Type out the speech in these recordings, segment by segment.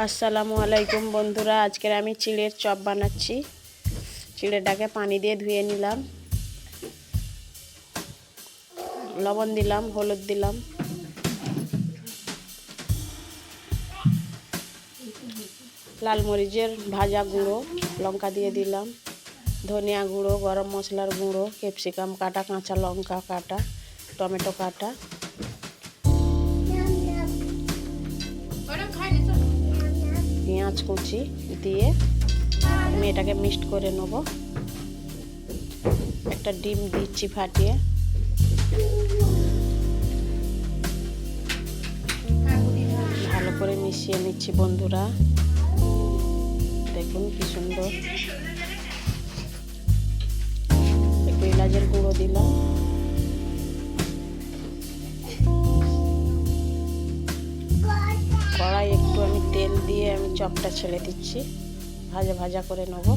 আসসালামু আলাইকুম বন্ধুরা, আজকের আমি চিড়ের চপ বানাচ্ছি। চিড়েটাকে পানি দিয়ে ধুয়ে নিলাম, লবণ দিলাম, হলুদ দিলাম, লাল মরিচের ভাজা গুঁড়ো, লঙ্কা দিয়ে দিলাম, ধনিয়া গুঁড়ো, গরম মশলার গুঁড়ো, ক্যাপসিকাম কাটা, কাঁচা লঙ্কা কাটা, টমেটো কাটা, পেঁয়াজ কুচি দিয়ে আমি এটাকে মিক্সড করে নেব। একটা ডিম দিচ্ছি ফাটিয়ে। ভালো করে মিশিয়ে নিচ্ছি বন্ধুরা, দেখুন কি সুন্দর। একটু এলাচের গুঁড়ো দিলাম, কড়াই একটু আমি তেল দিয়ে আমি চপটা ছেড়ে দিচ্ছি, ভাজা ভাজা করে নেব।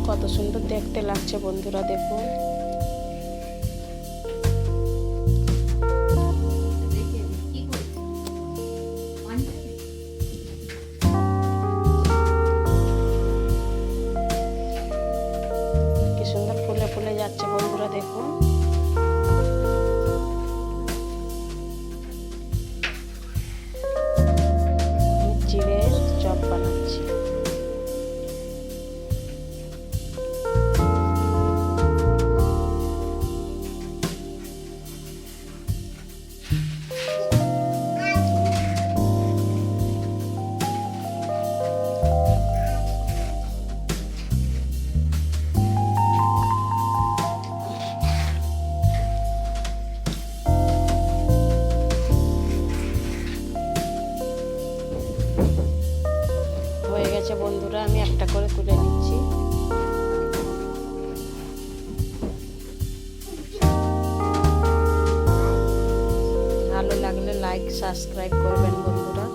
কত সুন্দর দেখতে লাগছে বন্ধুরা, দেখুন। কি সুন্দর ফুলে ফুলে যাচ্ছে বন্ধুরা, দেখুন। চিড়ের চপ বানাচ্ছি। হয়ে গেছে বন্ধুরা, আমি একটা করে তুলে নিচ্ছি। ভালো লাগলে লাইক সাবস্ক্রাইব করবেন বন্ধুরা।